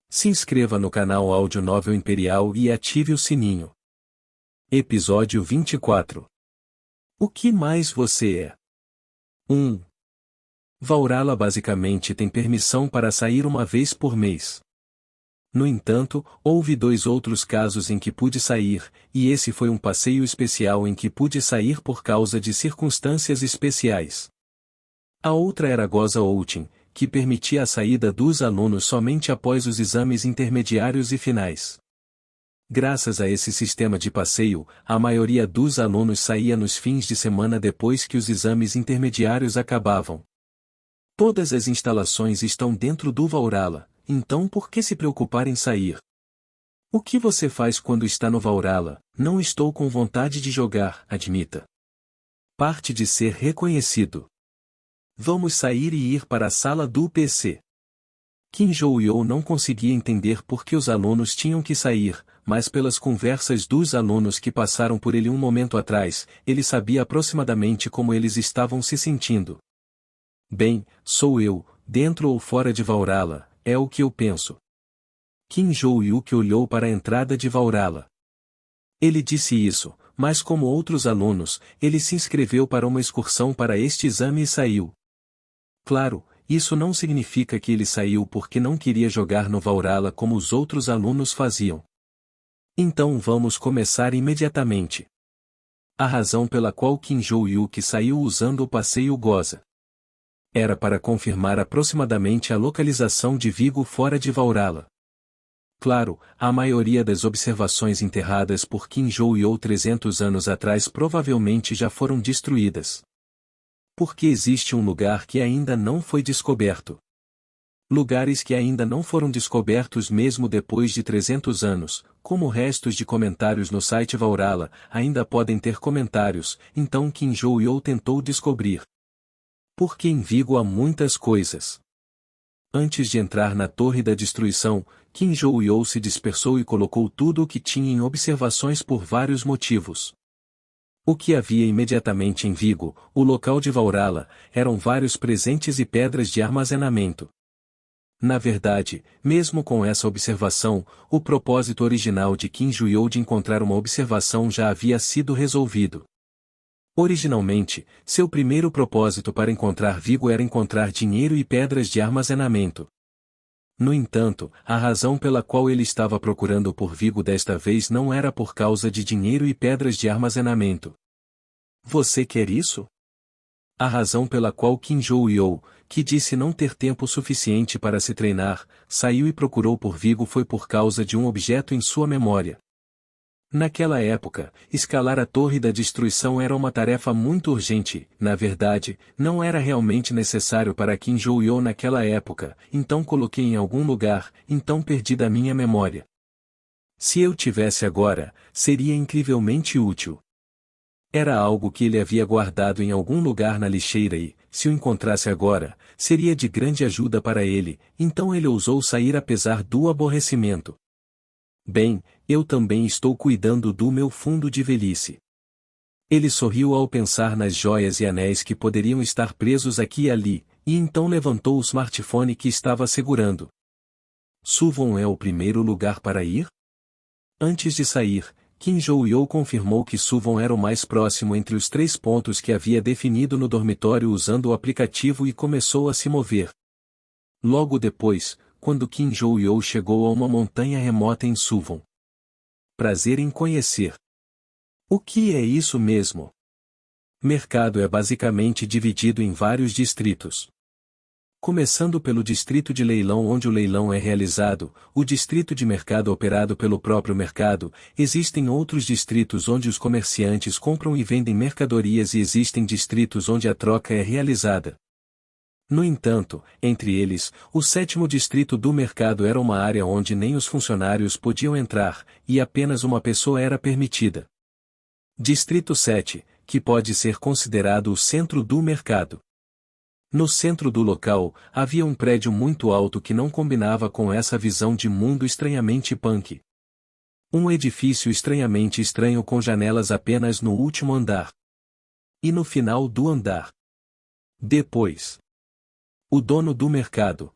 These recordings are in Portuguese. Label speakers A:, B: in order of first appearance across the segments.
A: Se inscreva no canal Audionovel Imperial e ative o sininho. Episódio 24. O que mais você é? 1. Vaurala basicamente tem permissão para sair uma vez por mês. No entanto, houve 2 outros casos em que pude sair, e esse foi um passeio especial em que pude sair por causa de circunstâncias especiais. A outra era Goza Outing, que permitia a saída dos alunos somente após os exames intermediários e finais. Graças a esse sistema de passeio, a maioria dos alunos saía nos fins de semana depois que os exames intermediários acabavam. Todas as instalações estão dentro do Vaurala, então por que se preocupar em sair? O que você faz quando está no Vaurala? Não estou com vontade de jogar, admita. Parte de ser reconhecido. Vamos sair e ir para a sala do PC. Kim Jo-yeol não conseguia entender por que os alunos tinham que sair, mas pelas conversas dos alunos que passaram por ele um momento atrás, ele sabia aproximadamente como eles estavam se sentindo. Bem, sou eu, dentro ou fora de Vaurala, é o que eu penso. Kim Jo-yeol olhou para a entrada de Vaurala. Ele disse isso, mas como outros alunos, ele se inscreveu para uma excursão para este exame e saiu. Claro, isso não significa que ele saiu porque não queria jogar no Vaurala como os outros alunos faziam. Então vamos começar imediatamente. A razão pela qual Kim Jo-yeol saiu usando o passeio Goza era para confirmar aproximadamente a localização de Vigo fora de Vaurala. Claro, a maioria das observações enterradas por Kim Jo-yeol 300 anos atrás provavelmente já foram destruídas. Porque existe um lugar que ainda não foi descoberto. Lugares que ainda não foram descobertos mesmo depois de 300 anos, como restos de comentários no site Vaurala, ainda podem ter comentários, então Kim Jo-yeol tentou descobrir. Porque em Vigo há muitas coisas. Antes de entrar na Torre da Destruição, Kim Jo-yeol se dispersou e colocou tudo o que tinha em observações por vários motivos. O que havia imediatamente em Vigo, o local de Vaurala, eram vários presentes e pedras de armazenamento. Na verdade, mesmo com essa observação, o propósito original de Kim Jo-yeol de encontrar uma observação já havia sido resolvido. Originalmente, seu primeiro propósito para encontrar Vigo era encontrar dinheiro e pedras de armazenamento. No entanto, a razão pela qual ele estava procurando por Vigo desta vez não era por causa de dinheiro e pedras de armazenamento. Você quer isso? A razão pela qual Kim Jo-yeol, que disse não ter tempo suficiente para se treinar, saiu e procurou por Vigo foi por causa de um objeto em sua memória. Naquela época, escalar a Torre da Destruição era uma tarefa muito urgente, na verdade, não era realmente necessário para Kim Jo-yeol naquela época, então coloquei em algum lugar, então perdi da minha memória. Se eu tivesse agora, seria incrivelmente útil. Era algo que ele havia guardado em algum lugar na lixeira e, se o encontrasse agora, seria de grande ajuda para ele, então ele ousou sair apesar do aborrecimento. Bem, eu também estou cuidando do meu fundo de velhice. Ele sorriu ao pensar nas joias e anéis que poderiam estar presos aqui e ali, e então levantou o smartphone que estava segurando. Suwon é o primeiro lugar para ir? Antes de sair, Kim Jo-yeol confirmou que Suwon era o mais próximo entre os 3 pontos que havia definido no dormitório usando o aplicativo e começou a se mover. Logo depois, quando Kim Jo-yeol chegou a uma montanha remota em Suwon. Prazer em conhecer. O que é isso mesmo? Mercado é basicamente dividido em vários distritos. Começando pelo distrito de leilão onde o leilão é realizado, o distrito de mercado operado pelo próprio mercado, existem outros distritos onde os comerciantes compram e vendem mercadorias e existem distritos onde a troca é realizada. No entanto, entre eles, o 7º distrito do mercado era uma área onde nem os funcionários podiam entrar, e apenas uma pessoa era permitida. Distrito 7, que pode ser considerado o centro do mercado. No centro do local, havia um prédio muito alto que não combinava com essa visão de mundo estranhamente punk. Um edifício estranhamente estranho com janelas apenas no último andar. E no final do andar. Depois. O dono do mercado,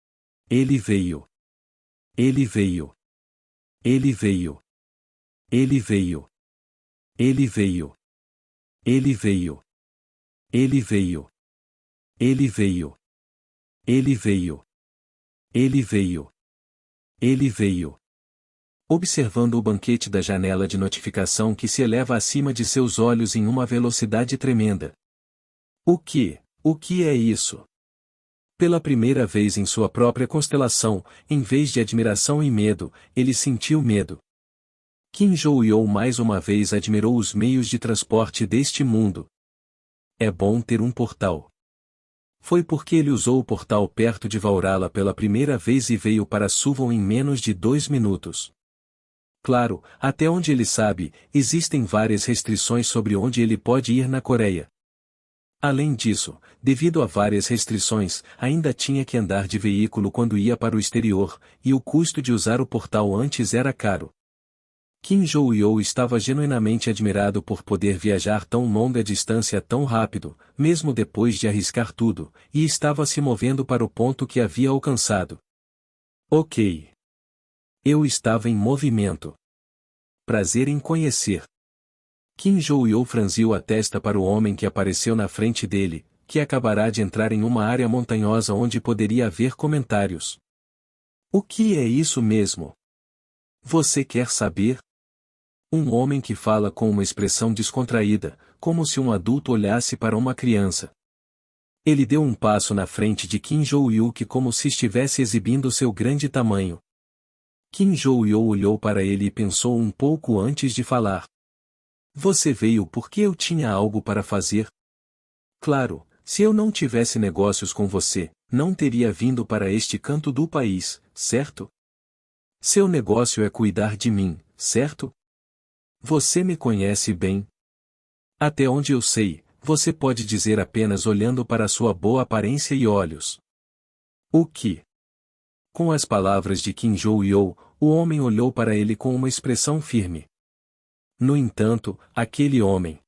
A: Ele veio. Ele veio. Ele veio. Ele veio. Ele veio. Ele veio. Ele veio. Ele veio. Ele veio. Ele veio. Ele veio. Observando o banquete da janela de notificação que se eleva acima de seus olhos em uma velocidade tremenda. O que é isso? Pela primeira vez em sua própria constelação, em vez de admiração e medo, ele sentiu medo. Kim Joo-yeol mais uma vez admirou os meios de transporte deste mundo. É bom ter um portal. Foi porque ele usou o portal perto de Vaurala pela primeira vez e veio para Suwon em menos de 2 minutos. Claro, até onde ele sabe, existem várias restrições sobre onde ele pode ir na Coreia. Além disso, devido a várias restrições, ainda tinha que andar de veículo quando ia para o exterior, e o custo de usar o portal antes era caro. Kim Joo-yeol estava genuinamente admirado por poder viajar tão longa distância tão rápido, mesmo depois de arriscar tudo, e estava se movendo para o ponto que havia alcançado. Ok. Eu estava em movimento. Prazer em conhecer. Kim Joo-yeol franziu a testa para o homem que apareceu na frente dele, que acabará de entrar em uma área montanhosa onde poderia haver comentários. O que é isso mesmo? Você quer saber? Um homem que fala com uma expressão descontraída, como se um adulto olhasse para uma criança. Ele deu um passo na frente de Kim Joo-yeol como se estivesse exibindo seu grande tamanho. Kim Joo-yeol olhou para ele e pensou um pouco antes de falar. Você veio porque eu tinha algo para fazer? Claro, se eu não tivesse negócios com você, não teria vindo para este canto do país, certo? Seu negócio é cuidar de mim, certo? Você me conhece bem. Até onde eu sei, você pode dizer apenas olhando para sua boa aparência e olhos. O que? Com as palavras de Kim Joo-yeol, o homem olhou para ele com uma expressão firme. No entanto, aquele homem,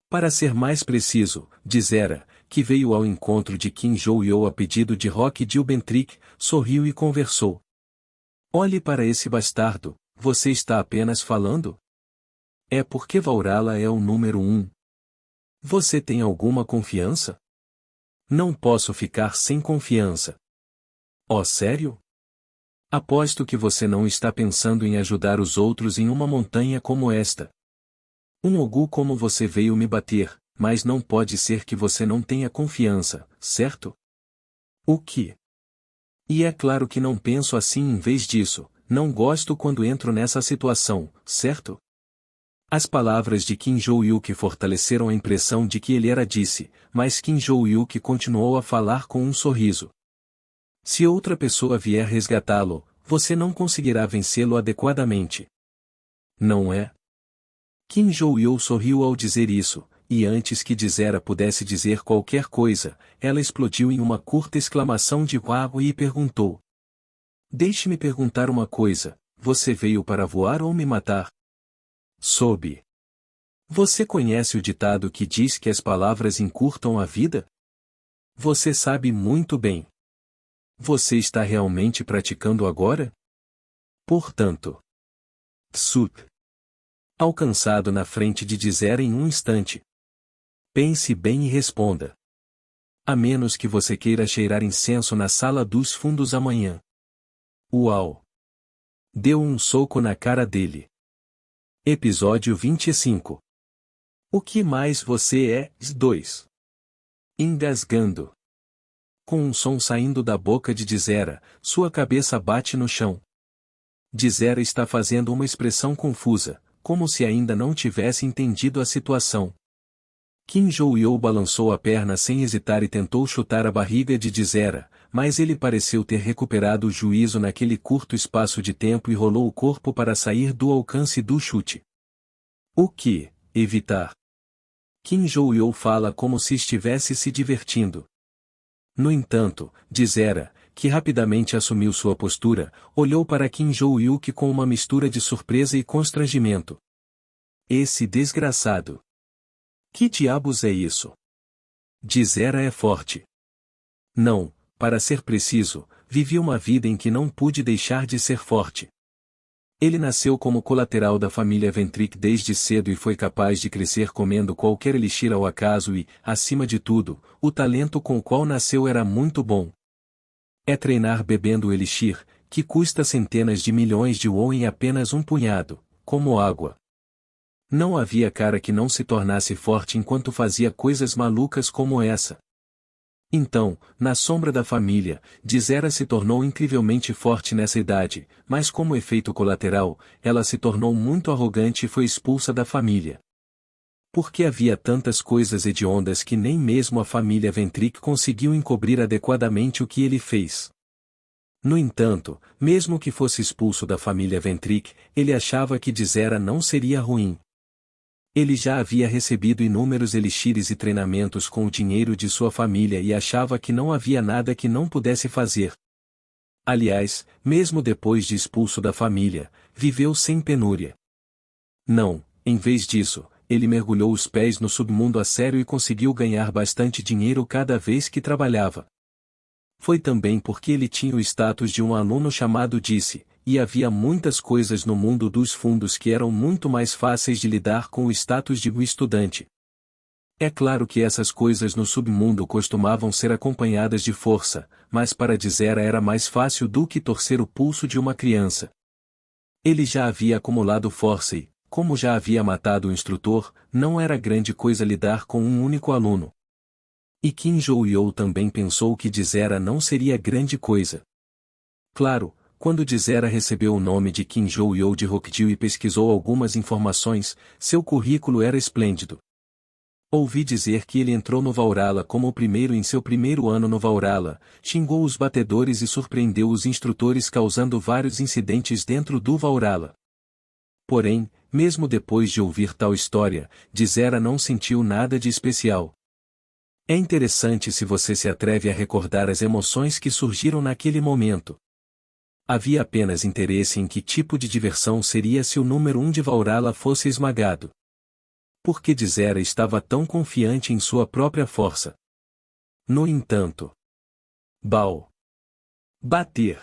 A: para ser mais preciso, dizera, que veio ao encontro de Kim Joo-yeol a pedido de Rock Gilbentrick, sorriu e conversou. Olhe para esse bastardo, você está apenas falando? É porque Vaurala é o número 1. Você tem alguma confiança? Não posso ficar sem confiança. Oh, sério? Aposto que você não está pensando em ajudar os outros em uma montanha como esta. Um Ogu como você veio me bater, mas não pode ser que você não tenha confiança, certo? O que? E é claro que não penso assim em vez disso, não gosto quando entro nessa situação, certo? As palavras de Kim Joo-yeol fortaleceram a impressão de que ele era disse, mas Kim Joo-yeol continuou a falar com um sorriso. Se outra pessoa vier resgatá-lo, você não conseguirá vencê-lo adequadamente. Não é? Kim Joo-yeol sorriu ao dizer isso, e antes que Dizera pudesse dizer qualquer coisa, ela explodiu em uma curta exclamação de uau e perguntou. Deixe-me perguntar uma coisa, você veio para voar ou me matar? Soube. Você conhece o ditado que diz que as palavras encurtam a vida? Você sabe muito bem. Você está realmente praticando agora? Portanto. Tsup. Alcançado na frente de Dizera em um instante. Pense bem e responda. A menos que você queira cheirar incenso na sala dos fundos amanhã. Uau! Deu um soco na cara dele. Episódio 25. O que mais você é? 2. Engasgando. Com um som saindo da boca de Dizera, sua cabeça bate no chão. Dizera está fazendo uma expressão confusa, como se ainda não tivesse entendido a situação. Kim Joo-yeol balançou a perna sem hesitar e tentou chutar a barriga de Dizera, mas ele pareceu ter recuperado o juízo naquele curto espaço de tempo e rolou o corpo para sair do alcance do chute. O que? Evitar. Kim Joo-yeol fala como se estivesse se divertindo. No entanto, Dizera, que rapidamente assumiu sua postura, olhou para Kim Joo-yeol com uma mistura de surpresa e constrangimento. Esse desgraçado. Que diabos é isso? Dizera é forte. Não, para ser preciso, vivia uma vida em que não pude deixar de ser forte. Ele nasceu como colateral da família Ventric desde cedo e foi capaz de crescer comendo qualquer elixir ao acaso e, acima de tudo, o talento com o qual nasceu era muito bom. É treinar bebendo o elixir, que custa centenas de milhões de won em apenas um punhado, como água. Não havia cara que não se tornasse forte enquanto fazia coisas malucas como essa. Então, na sombra da família, Dizera se tornou incrivelmente forte nessa idade, mas como efeito colateral, ela se tornou muito arrogante e foi expulsa da família. Porque havia tantas coisas hediondas que nem mesmo a família Ventric conseguiu encobrir adequadamente o que ele fez. No entanto, mesmo que fosse expulso da família Ventric, ele achava que Dizera não seria ruim. Ele já havia recebido inúmeros elixires e treinamentos com o dinheiro de sua família e achava que não havia nada que não pudesse fazer. Aliás, mesmo depois de expulso da família, viveu sem penúria. Não, em vez disso, ele mergulhou os pés no submundo a sério e conseguiu ganhar bastante dinheiro cada vez que trabalhava. Foi também porque ele tinha o status de um aluno chamado Disse, e havia muitas coisas no mundo dos fundos que eram muito mais fáceis de lidar com o status de um estudante. É claro que essas coisas no submundo costumavam ser acompanhadas de força, mas para Dizera era mais fácil do que torcer o pulso de uma criança. Ele já havia acumulado força e, como já havia matado o instrutor, não era grande coisa lidar com um único aluno. E Kim Jou-yo também pensou que Dizera não seria grande coisa. Claro, quando Dizera recebeu o nome de Kim Jou-yo de Rockdale e pesquisou algumas informações, seu currículo era esplêndido. Ouvi dizer que ele entrou no Valhalla como o primeiro em seu primeiro ano no Valhalla, xingou os batedores e surpreendeu os instrutores causando vários incidentes dentro do Valhalla. Porém, mesmo depois de ouvir tal história, Dizera não sentiu nada de especial. É interessante se você se atreve a recordar as emoções que surgiram naquele momento. Havia apenas interesse em que tipo de diversão seria se o número 1 de Valhalla fosse esmagado. Por que Dizera estava tão confiante em sua própria força? No entanto, bater.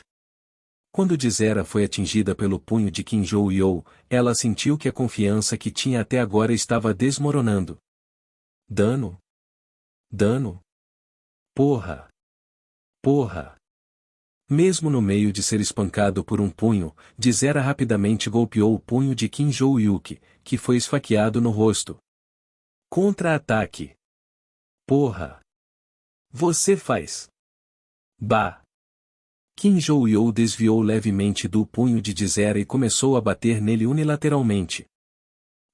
A: Quando Dizera foi atingida pelo punho de Kim Jou-yo, ela sentiu que a confiança que tinha até agora estava desmoronando. Dano. Porra. Mesmo no meio de ser espancado por um punho, Dizera rapidamente golpeou o punho de Kim Jou-yuki, que foi esfaqueado no rosto. Contra-ataque. Porra. Você faz. Kim Jou-yo desviou levemente do punho de Dizera e começou a bater nele unilateralmente.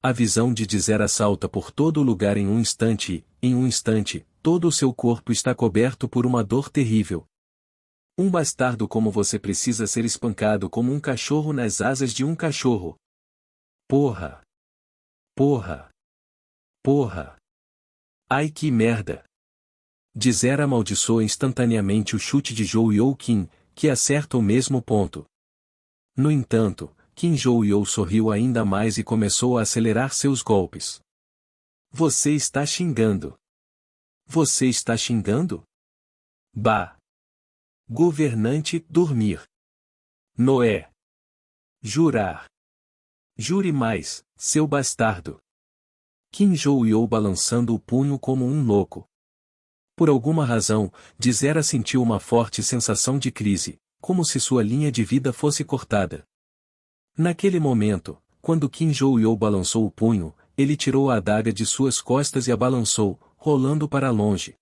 A: A visão de Dizera salta por todo o lugar em um instante e, em um instante, todo o seu corpo está coberto por uma dor terrível. Um bastardo como você precisa ser espancado como um cachorro nas asas de um cachorro. Porra. Ai que merda. Dizera amaldiçoa instantaneamente o chute de Jou-yo Kim, que acerta o mesmo ponto. No entanto, Kim Jou-yo sorriu ainda mais e começou a acelerar seus golpes. Você está xingando. Governante, dormir. Noé. Jurar. Jure mais, seu bastardo. Kim Jou-yo balançando o punho como um louco. Por alguma razão, Dizera sentiu uma forte sensação de crise, como se sua linha de vida fosse cortada. Naquele momento, quando Kim Jou-yo balançou o punho, ele tirou a adaga de suas costas e a balançou, rolando para longe.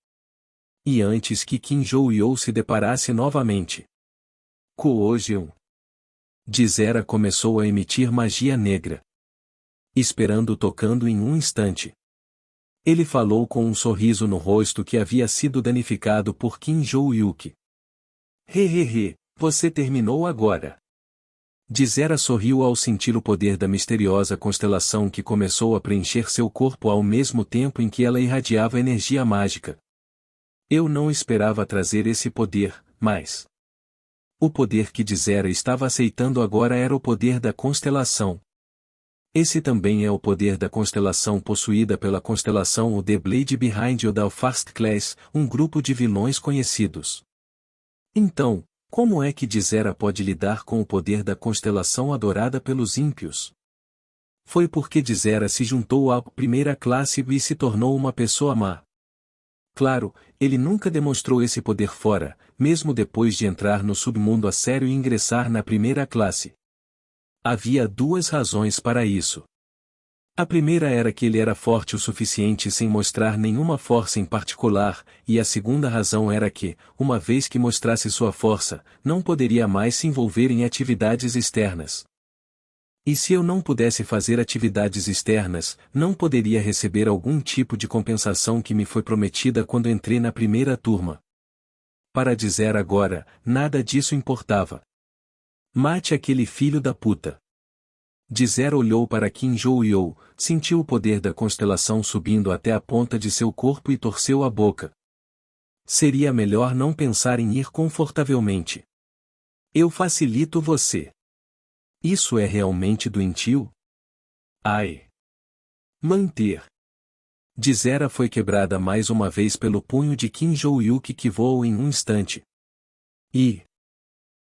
A: E antes que Kim Jou-yo se deparasse novamente. Coojun. Dizera começou a emitir magia negra. Esperando tocando em um instante. Ele falou com um sorriso no rosto que havia sido danificado por Kim Jou-yuki. Você terminou agora. Dizera sorriu ao sentir o poder da misteriosa constelação que começou a preencher seu corpo ao mesmo tempo em que ela irradiava energia mágica. Eu não esperava trazer esse poder, mas... O poder que Dizera estava aceitando agora era o poder da constelação. Esse também é o poder da constelação possuída pela constelação o The Blade Behind o da First Class, um grupo de vilões conhecidos. Então, Como é que Dizera pode lidar com o poder da constelação adorada pelos ímpios? Foi porque Dizera se juntou à primeira classe e se tornou uma pessoa má. Claro, ele nunca demonstrou esse poder fora, mesmo depois de entrar no submundo a sério e ingressar na primeira classe. Havia duas razões para isso. A primeira era que ele era forte o suficiente sem mostrar nenhuma força em particular, e a segunda razão era que, uma vez que mostrasse sua força, não poderia mais se envolver em atividades externas. E se eu não pudesse fazer atividades externas, não poderia receber algum tipo de compensação que me foi prometida quando entrei na primeira turma. Para dizer agora, nada disso importava. Mate aquele filho da puta. Dizera olhou para Kim Jou-yo, sentiu o poder da constelação subindo até a ponta de seu corpo e torceu a boca. Seria melhor não pensar em ir confortavelmente. Eu facilito você. Isso é realmente doentio? Ai! Manter. Dizera foi quebrada mais uma vez pelo punho de Kim Jou-yuki que voou em um instante. E...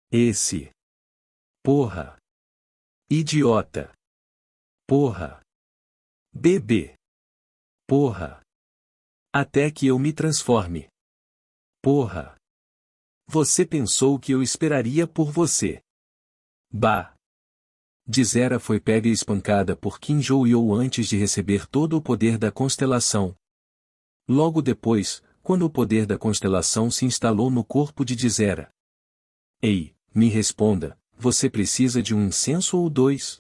A: esse... porra! Idiota! Porra! Bebê! Porra! Até que eu me transforme. Porra! Você pensou que eu esperaria por você? Bah! Dizera foi pega e espancada por Kim Jou-yo antes de receber todo o poder da constelação. Logo depois, quando o poder da constelação se instalou no corpo de Dizera. Ei, me responda, você precisa de um incenso ou dois?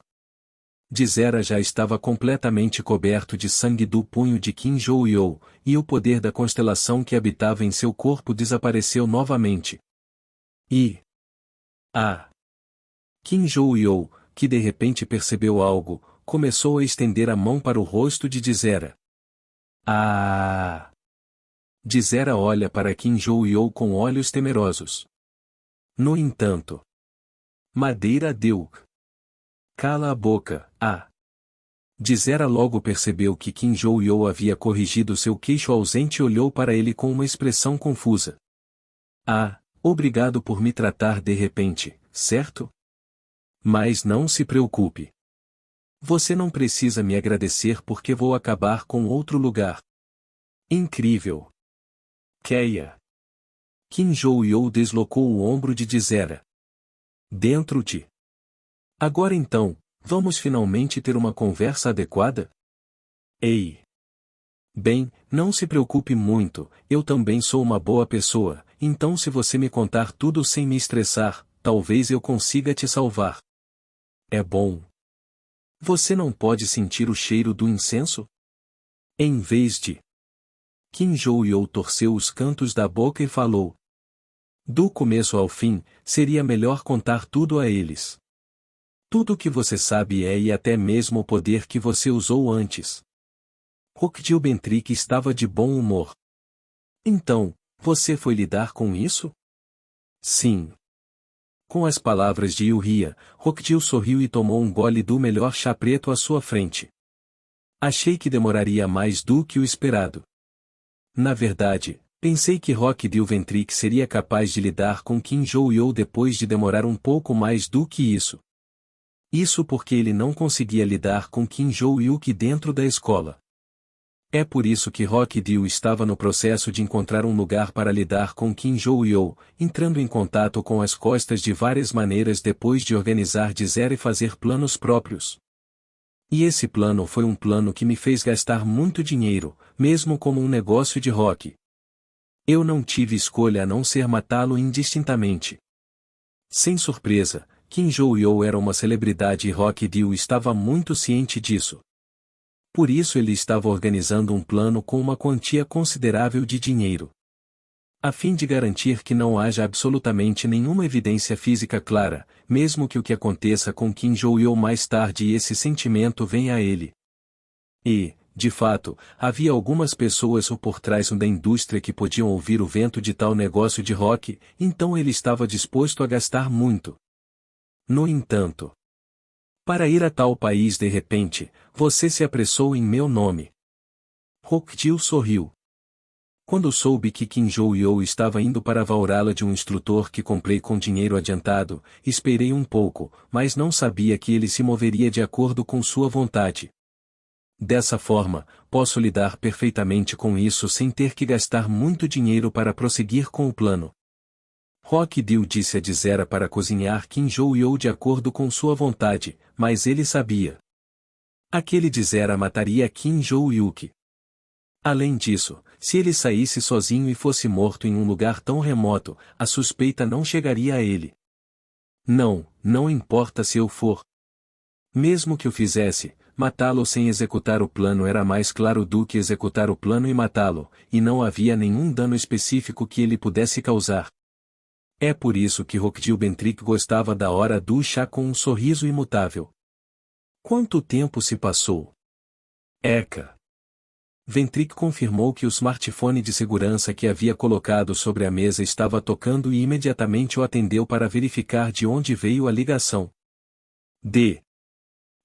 A: Dizera já estava completamente coberto de sangue do punho de Kim Jou-yo, e o poder da constelação que habitava em seu corpo desapareceu novamente. E... Kim Jou-yo, que de repente percebeu algo, começou a estender a mão para o rosto de Dizera. Dizera olha para Kim Jou-yo com olhos temerosos. No entanto, Madeira deu. Cala a boca, Dizera logo percebeu que Kim Jou-yo havia corrigido seu queixo ausente e olhou para ele com uma expressão confusa. Obrigado por me tratar de repente, certo? Mas não se preocupe. Você não precisa me agradecer porque vou acabar com outro lugar. Incrível. Keia. Kim Jou-yo deslocou o ombro de Dizera. Dentro de... Agora então, vamos finalmente ter uma conversa adequada? Ei. Bem, não se preocupe muito, eu também sou uma boa pessoa, então se você me contar tudo sem me estressar, talvez eu consiga te salvar. É bom. Você não pode sentir o cheiro do incenso? Em vez de... Kim Jou-yo torceu os cantos da boca e falou. Do começo ao fim, seria melhor contar tudo a eles. Tudo o que você sabe e até mesmo o poder que você usou antes. Hokjil Bentrick estava de bom humor. Então, você foi lidar com isso? Sim. Com as palavras de Yuria, Hokjil sorriu e tomou um gole do melhor chá preto à sua frente. Achei que demoraria mais do que o esperado. Na verdade, pensei que Hokjil Bentrick seria capaz de lidar com Kim Jou-yo depois de demorar um pouco mais do que isso. Isso porque ele não conseguia lidar com Kim Jou-yuki dentro da escola. É por isso que Hokjil estava no processo de encontrar um lugar para lidar com Kim Jou-yo, entrando em contato com as costas de várias maneiras depois de organizar de zero e fazer planos próprios. E esse plano foi um plano que me fez gastar muito dinheiro, mesmo como um negócio de rock. Eu não tive escolha a não ser matá-lo indistintamente. Sem surpresa, Kim Jou-yo era uma celebridade e Hokjil estava muito ciente disso. Por isso ele estava organizando um plano com uma quantia considerável de dinheiro. A fim de garantir que não haja absolutamente nenhuma evidência física clara, mesmo que o que aconteça com Kim Jou-yo mais tarde e esse sentimento venha a ele. E, de fato, havia algumas pessoas por trás da indústria que podiam ouvir o vento de tal negócio de rock, então ele estava disposto a gastar muito. No entanto, para ir a tal país de repente, você se apressou em meu nome. Hokjil sorriu. Quando soube que Kim Joo-yo estava indo para a vaurala de um instrutor que comprei com dinheiro adiantado, esperei um pouco, mas não sabia que ele se moveria de acordo com sua vontade. Dessa forma, posso lidar perfeitamente com isso sem ter que gastar muito dinheiro para prosseguir com o plano. Rock-Dio disse a Dizera para cozinhar Kim Joo-yo de acordo com sua vontade, mas ele sabia. Aquele Dizera mataria Kim Joo-yuki. Além disso, se ele saísse sozinho e fosse morto em um lugar tão remoto, a suspeita não chegaria a ele. Não importa se eu for. Mesmo que o fizesse, matá-lo sem executar o plano era mais claro do que executar o plano e matá-lo, e não havia nenhum dano específico que ele pudesse causar. É por isso que Rockdil Bentrick gostava da hora do chá com um sorriso imutável. Quanto tempo se passou? Eka. Ventrick confirmou que o smartphone de segurança que havia colocado sobre a mesa estava tocando e imediatamente o atendeu para verificar de onde veio a ligação. D.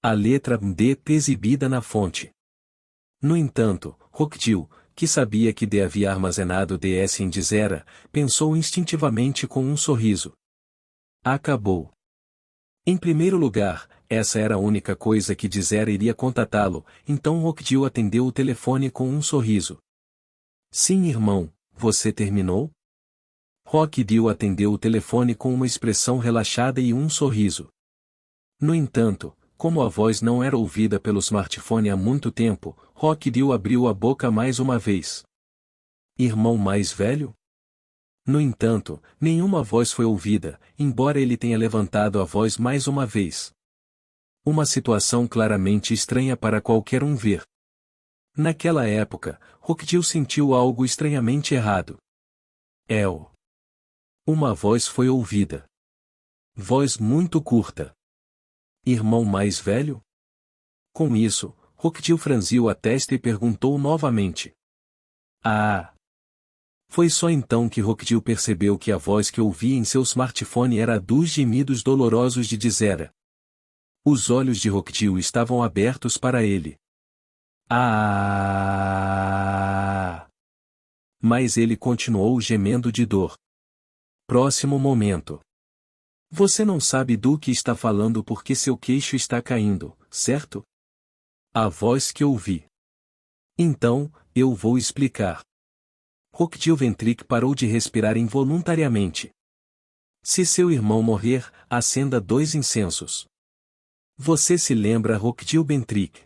A: A letra D exibida na fonte. No entanto, Rockdil, que sabia que D havia armazenado DS em Dizera, pensou instintivamente com um sorriso. Acabou. Em primeiro lugar, essa era a única coisa que Dizera iria contatá-lo, então Rockdil atendeu o telefone com um sorriso. Sim, irmão, você terminou? Rockdil atendeu o telefone com uma expressão relaxada e um sorriso. No entanto, como a voz não era ouvida pelo smartphone há muito tempo, Rockdil abriu a boca mais uma vez. Irmão mais velho? No entanto, nenhuma voz foi ouvida, embora ele tenha levantado a voz mais uma vez. Uma situação claramente estranha para qualquer um ver. Naquela época, Rockdil sentiu algo estranhamente errado. El. Uma voz foi ouvida. Voz muito curta. Irmão mais velho? Com isso, Rockdil franziu a testa e perguntou novamente. Ah! Foi só então que Rockdil percebeu que a voz que ouvia em seu smartphone era a dos gemidos dolorosos de Dizera. Os olhos de Rockdil estavam abertos para ele. Ah! Mas ele continuou gemendo de dor. Próximo momento. Você não sabe do que está falando porque seu queixo está caindo, certo? A voz que ouvi. Então, eu vou explicar. Rockdil Ventrick parou de respirar involuntariamente. Se seu irmão morrer, acenda 2 incensos. Você se lembra Rockdil Bentrick?